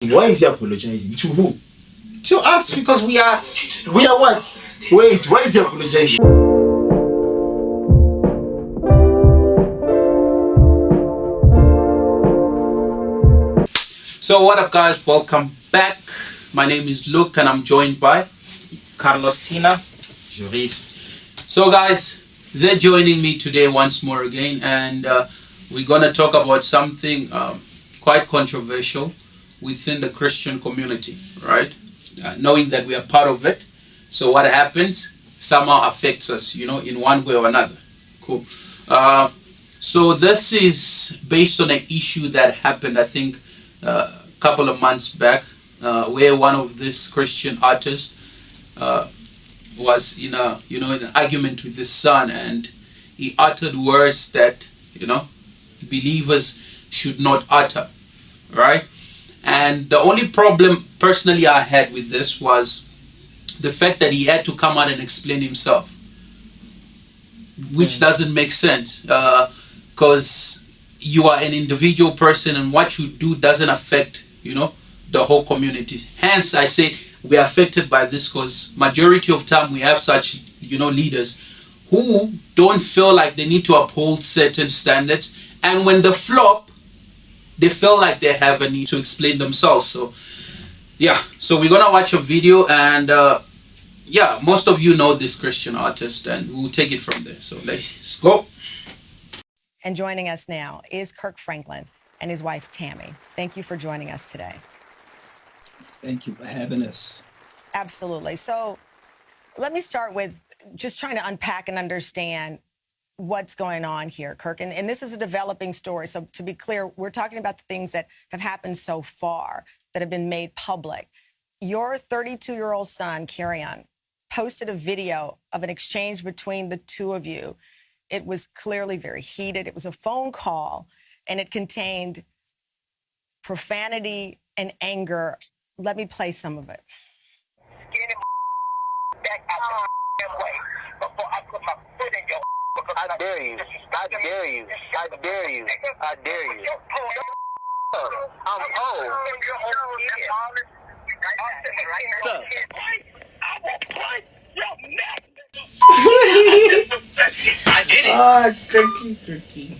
Why is he apologizing? To who? To us, because we are what? Wait, why is he apologizing? So what up, guys? Welcome back. My name is Luke and I'm joined by Carlos Tina. Juris. So guys, they're joining me today once more again, and we're gonna talk about something quite controversial within the Christian community, right? Knowing that we are part of it, so what happens somehow affects us, in one way or another. Cool. So this is based on an issue that happened, I think, a couple of months back, where one of these Christian artists was in an argument with his son, and he uttered words that believers should not utter, right? And the only problem personally I had with this was the fact that he had to come out and explain himself, which doesn't make sense, because you are an individual person and what you do doesn't affect the whole community. Hence I say we are affected by this, because majority of time we have such leaders who don't feel like they need to uphold certain standards, and when they flop they feel like they have a need to explain themselves. So so we're gonna watch a video, and most of you know this Christian artist, and we'll take it from there. So let's go. And joining us now is Kirk Franklin and his wife Tammy. Thank you for joining us today. Thank you for having us. Absolutely. So let me start with just trying to unpack and understand what's going on here, Kirk. And this is a developing story. So to be clear, we're talking about the things that have happened so far that have been made public. Your 32-year-old son, Kerrion, posted a video of an exchange between the two of you. It was clearly very heated. It was a phone call, and it contained profanity and anger. Let me play some of it. Get him back out the way before I put my foot in your. I dare you. I dare you. I dare you. I dare you. I'm old. I did it. Kirky.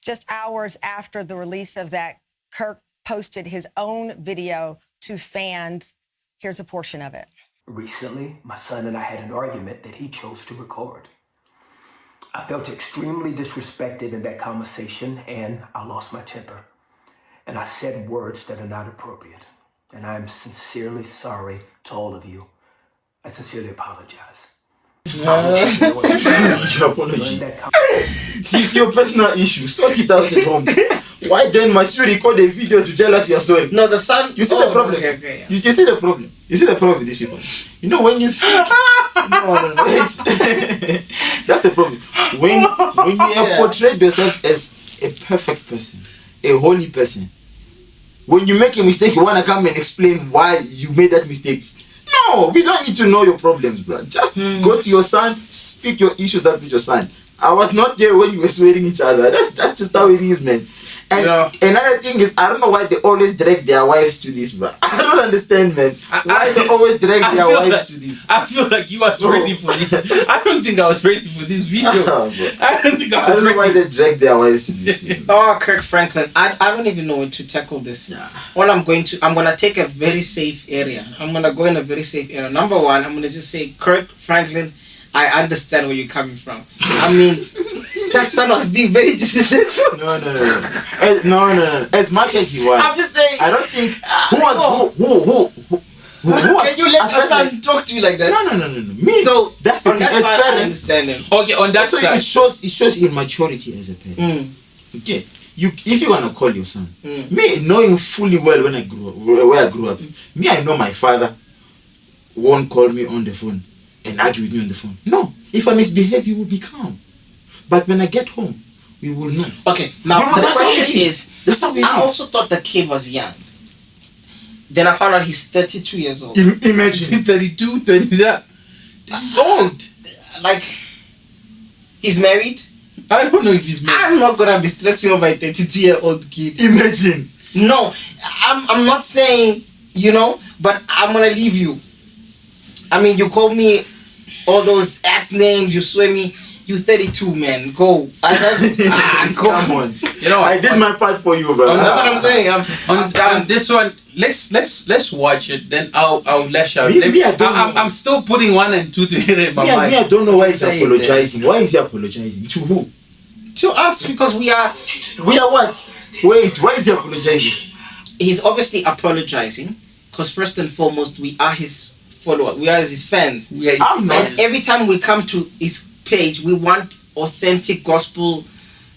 Just hours after the release of that, Kirk posted his own video to fans. Here's a portion of it. Recently, my son and I had an argument that he chose to record. I felt extremely disrespected in that conversation, and I lost my temper. And I said words that are not appropriate. And I'm sincerely sorry to all of you. I sincerely apologize. It's your personal issue. Sort it out at home. Why then must you record a video to tell us you're sorry? No, the son. You see the problem? Okay. You see the problem? You see the problem with these people? When you think... No. That's the problem. When you have portrayed yourself as a perfect person, a holy person, when you make a mistake, you want to come and explain why you made that mistake. No, we don't need to know your problems, bro. Just go to your son, speak your issues out with your son. I was not there when you were swearing each other. That's just how it is, man. And another thing is, I don't know why they always drag their wives to this, bro. I don't understand, man. Why they always drag their wives to this? I feel like you was ready for this. I don't think I was ready for this video. I don't think I was I don't know why they drag their wives to this. Oh, Kirk Franklin, I don't even know where to tackle this. All I'm gonna take a very safe area. I'm gonna go in a very safe area. Number one, I'm gonna just say, Kirk Franklin, I understand where you're coming from. I mean, that son was being very disrespectful. No. As much as he was, I'm just saying. I don't think who Can you let the son talk to you like that? No. Me. So that's the thing. As parents, okay, on that side, it shows immaturity as a parent. Okay, if you wanna call your son, me knowing fully well where I grew up, me, I know my father won't call me on the phone and argue with me on the phone. No, if I misbehave, you will be calm. But when I get home, we will know. Okay, now the question is, that's how I also thought the kid was young. Then I found out he's 32 years old. Imagine 32, 20. That's old. Like, he's married. I don't know if he's married. I'm not gonna be stressing over a 32-year-old kid. Imagine. No, I'm not saying, but I'm gonna leave you. I mean, you call me all those ass names, you swear me. You 32, man. Go. I love you. Go. Come on. I did my part for you, bro. That's what I'm saying. On this one, let's watch it. Then I'll lash out. I don't know. I'm still putting 1 and 2 together in my mind. I don't know why he's apologizing. Why is he apologizing? To who? To us, because we are what? Wait, why is he apologizing? He's obviously apologizing because first and foremost, we are his followers. We are his fans. I'm not. And every time we come to his page, we want authentic gospel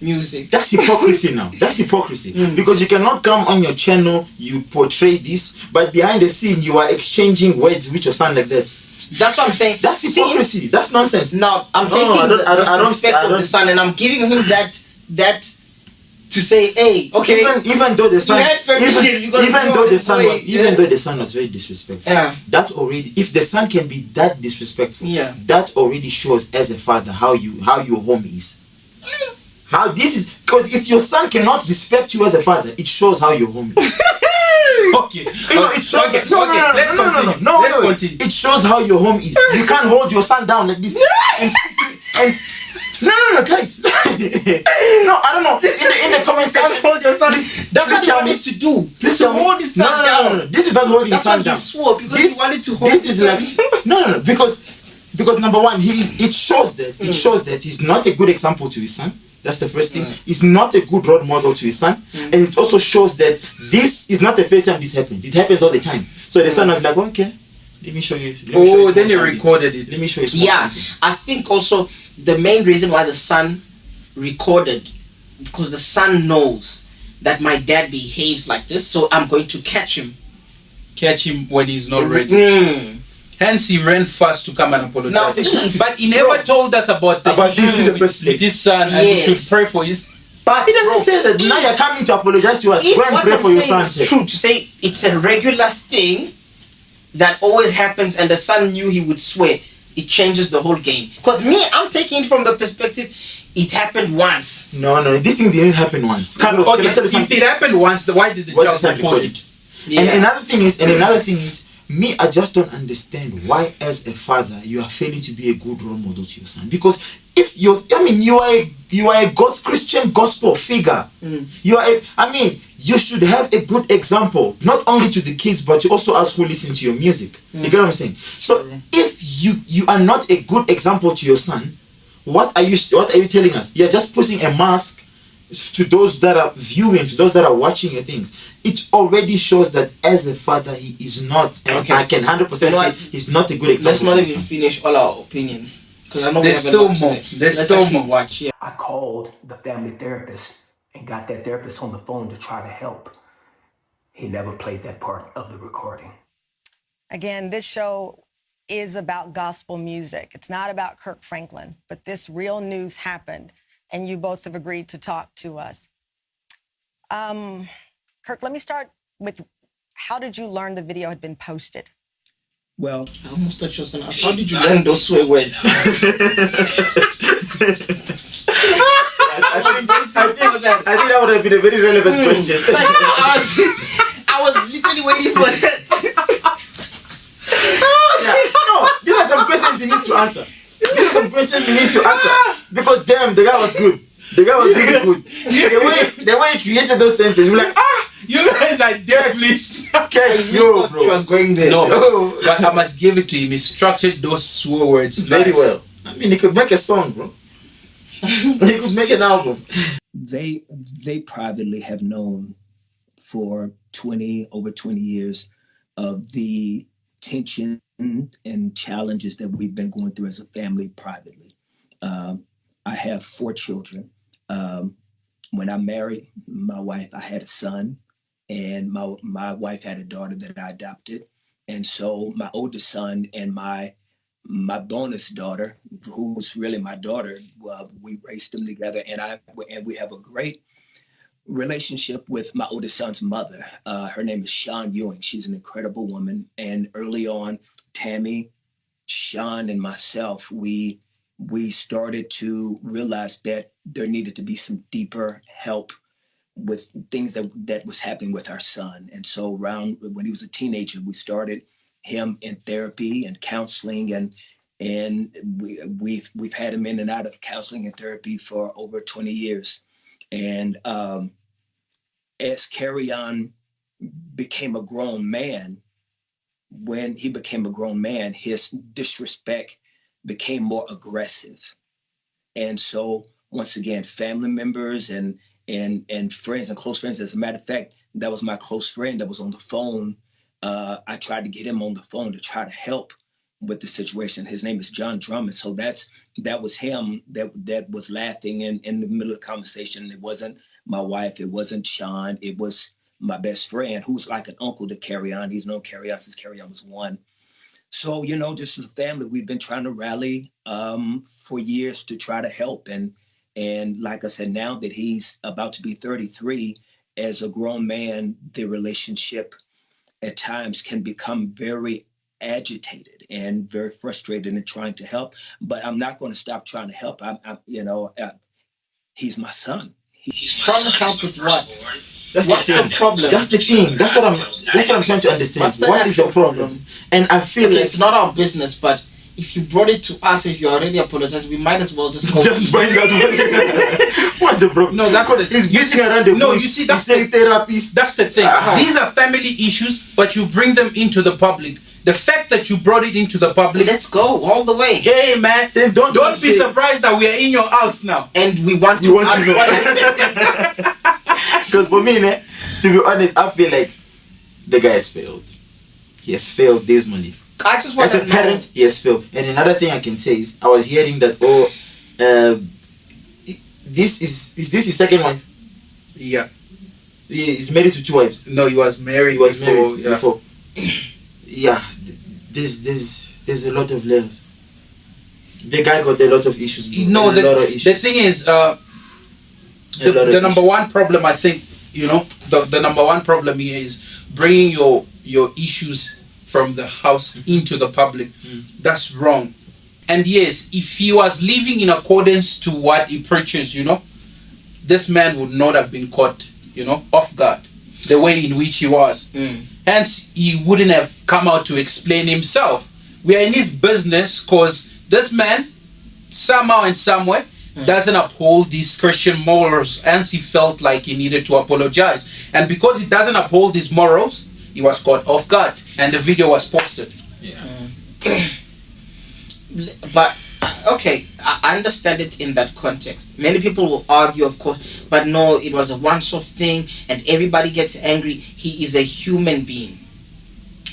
music. That's hypocrisy now. That's hypocrisy. Because you cannot come on your channel, you portray this, but behind the scene you are exchanging words with your son like that. That's what I'm saying. That's hypocrisy. That's nonsense. Now I'm taking the respect of the son, and I'm giving him that to say, hey, okay. Even though the son, even though the son was very disrespectful. Yeah. That already, if the son can be that disrespectful, yeah, that already shows as a father how your home is. How this is, because if your son cannot respect you as a father, it shows how your home is. Okay. It shows. Okay. Let's continue. It shows how your home is. You can't hold your son down like this. and no, guys. No, I don't know. In the comment section, hold your son. That's what you wanted to do. Please hold his son down. No. This is not holding his son down. That's why he swore, because he wanted to hold. This is like no, because number one, it shows that he's not a good example to his son. That's the first thing. He's not a good role model to his son, and it also shows that this is not the first time this happens. It happens all the time. So the son was like, okay, let me show you. Then he recorded it. Let me show you. Something. I think also the main reason why the son recorded, because the son knows that my dad behaves like this, so I'm going to catch him when he's not ready. Hence, he ran fast to come and apologize. But he never told us about this in the first place. With his son, and we should pray for his. But he doesn't say that now you're coming to apologize to us. Go and pray for your son. It's true to say it's a regular thing that always happens, and the son knew he would swear. It changes the whole game. Because me, I'm taking it from the perspective it happened once. No, this thing didn't happen once. Carlos, okay, if it happened once, why did the judge record it? Yeah. And another thing is, me, I just don't understand why, as a father, you are failing to be a good role model to your son. Because if you are a Christian gospel figure. You should have a good example, not only to the kids, but to also us who listen to your music. You get what I'm saying? So if you are not a good example to your son, what are you telling us? You're just putting a mask to those that are viewing, to those that are watching your things. It already shows that as a father, he is not. Okay. I can 100% say he's not a good example. Let's not even finish all our opinions, because I know there's still more. There's still more. Watch. Yeah. I called the family therapist and got that therapist on the phone to try to help. He never played that part of the recording. Again, this show is about gospel music. It's not about Kirk Franklin, but this real news happened, and you both have agreed to talk to us. Kirk, let me start with, how did you learn the video had been posted? Well, I almost thought she was going to ask, how did you learn those swear words? I think that would have been a very relevant question. I was literally waiting for that. These are some questions he needs to answer. Because damn, the guy was good. The guy was really good. The way he created those sentences, we're like, you guys are devilish. Okay, bro. She was going there. No, but I must give it to him. He structured those swear words very well. I mean, he could make a song, bro. He could make an album. They privately have known for over 20 years of the tension and challenges that we've been going through as a family privately. I have 4 children. When I married my wife, I had a son, and my wife had a daughter that I adopted. And so my oldest son and my bonus daughter, who's really my daughter, we raised them together, and we have a great relationship with my oldest son's mother. Her name is Sean Ewing. She's an incredible woman. And early on, Tammy, Sean, and myself, we started to realize that there needed to be some deeper help with things that was happening with our son. And so around when he was a teenager, we started him in therapy and counseling, and we've had him in and out of counseling and therapy for over 20 years. And as Carry-On became a grown man, when he became a grown man, his disrespect became more aggressive. And so once again, family members and friends and close friends. As a matter of fact, that was my close friend that was on the phone. I tried to get him on the phone to try to help with the situation. His name is John Drummond. So that was him that was laughing in the middle of the conversation. It wasn't my wife. It wasn't Sean. It was my best friend, who's like an uncle to Carry-On. He's known Carry-On since Carry-On was 1. So, just as a family, we've been trying to rally for years to try to help. And like I said, now that he's about to be 33, as a grown man, the relationship at times can become very agitated and very frustrated in trying to help. But I'm not going to stop trying to help. He's my son. He's trying to help with what? What's the problem? That's the thing. That's what I'm trying to understand. What is the problem? And I feel like it's not our business, but if you brought it to us, if you already apologized, we might as well just go. Just find out what's the problem. No, that's the he's beating around the bush. No, you see, that's the therapist. That's the thing. These are family issues, but you bring them into the public. The fact that you brought it into the public. Let's go all the way. Hey man, then don't be surprised that we are in your house now. And we want to ask what happened. Because for me, to be honest, I feel like the guy has failed. He has failed dismally. I just want as a parent, he has failed. And another thing I can say is, I was hearing that this is this his second wife? Yeah. He's married to 2 wives. No, he was married. Before. Yeah, there's a lot of layers. The guy got a lot of issues. The thing is, the number one problem, I think, the number one problem here is bringing your issues from the house into the public. That's wrong. And yes, if he was living in accordance to what he preaches, this man would not have been caught, off guard, the way in which he was. Hence, he wouldn't have come out to explain himself. We are in his business because this man, somehow and somewhere, doesn't uphold these Christian morals, and he felt like he needed to apologize. And because he doesn't uphold these morals, he was caught off guard, and the video was posted. But okay, I understand it in that context. Many people will argue, of course, but no, it was a once-off thing, and everybody gets angry. He is a human being.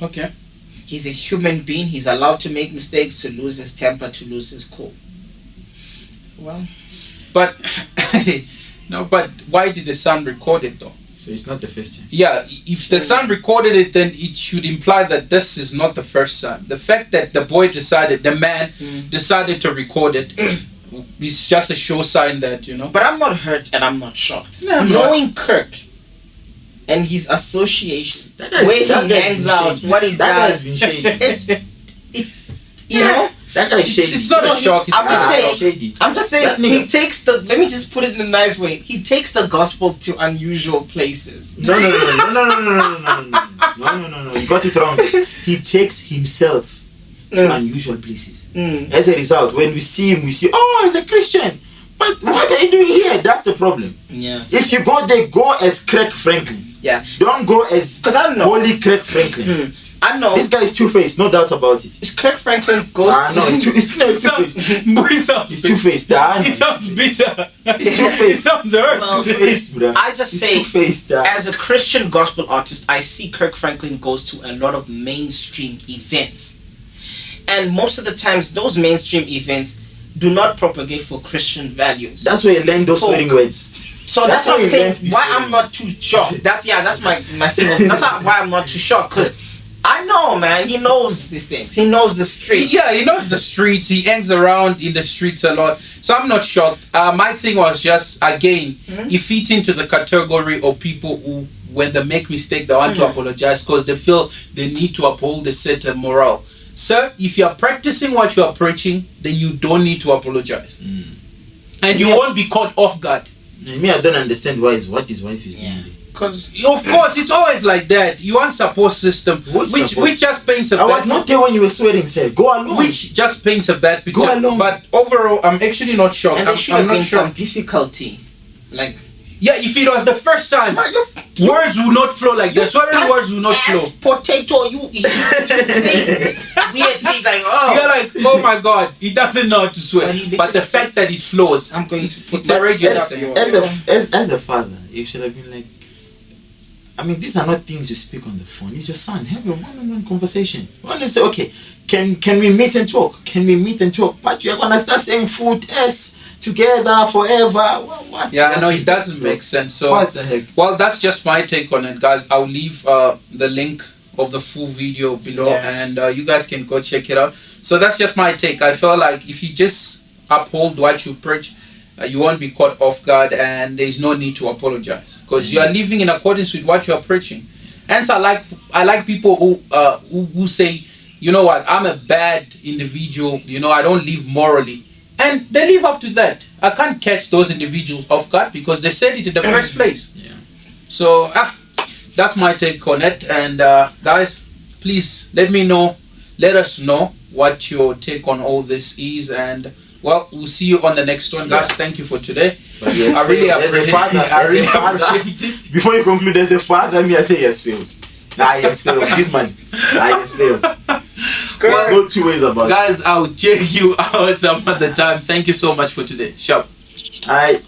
Okay. He's a human being. He's allowed to make mistakes, to lose his temper, to lose his cool. Well, but no, but why did the son record it though? So it's not the first time. Yeah, if the son recorded it, then it should imply that this is not the first time. The fact that the man decided to record it, is just a sure sign that, But I'm not hurt and I'm not shocked. Knowing Kirk and his association, where he hangs out, what he does, that has been shady. That guy is shady. It's not a shock. I'm just saying. He takes the. Let me just put it in a nice way. He takes the gospel to unusual places. No. You got it wrong. He takes himself to unusual places. As a result, when we see him, we see, oh, he's a Christian. But what are you doing here? That's the problem. Yeah. If you go there, go as Kirk Franklin. Yeah. Don't go as holy Kirk Franklin. I know. This guy is two-faced, no doubt about it. Is Kirk Franklin goes no, it's two-faced. He's two-faced. He sounds bitter. He's two-faced. He sounds hurt. Two-faced, bro. I just say, as a Christian gospel artist, I see Kirk Franklin goes to a lot of mainstream events. And most of the times, those mainstream events do not propagate for Christian values. That's where you learn those swearing words. So that's what I'm saying. Why I'm not too shocked. That's my thing. That's why I'm not too shocked. Because I know, man. He knows these things. He knows the streets. Yeah, he knows the streets. He hangs around in the streets a lot. So I'm not shocked. My thing was just, again, he fits into the category of people who, when they make mistake, they want to apologize because they feel they need to uphold a certain morale. Sir, if you are practicing what you are preaching, then you don't need to apologize. And you won't be caught off guard. Me, I don't understand what his wife is doing there. Because of course it's always like that. You want support system, which just paints a bad. I was not there when you were swearing, sir. Go alone. Which just paints a bad picture. Go alone. But overall, I'm actually not shocked. And there should I'm have been not sure. some difficulty. Like, Yeah, if it was the first time, words will not flow like that. Swearing words will not flow. Potato, you say weird things like, oh. You're like, oh my God, he doesn't know how to swear. But But the fact that it flows, I'm going to put it's a regular as, thing. as a father, you should have been like, I mean, these are not things you speak on the phone. It's your son. Have a one-on-one conversation. You want to say, okay, can we meet and talk? Can we meet and talk? But you're gonna start saying food S together forever. What? Yeah, I know is it doesn't that? make sense. So, What the heck? well, that's just my take on it, guys. I'll leave the link of the full video below, and you guys can go check it out. So that's just my take. I feel like if you just uphold what you preach, you won't be caught off guard, and there's no need to apologize because you are living in accordance with what you are preaching. Hence, I like people who say, you know what, I'm a bad individual. You know, I don't live morally. And they live up to that. I can't catch those individuals off guard because they said it in the first place. Yeah. So that's my take on it. And guys, please let us know what your take on all this is. And well, we'll see you on the next one, guys. Thank you for today. But yes, I really there's a appreciate father. it. I really There's a father. appreciate it. Before you conclude, there's a father. Me, I say yes, failed. Nah, yes, failed. This man, yes, failed. Well, No two ways about it. guys, I'll check you out some other time. Thank you so much for today. Sharp. Alright.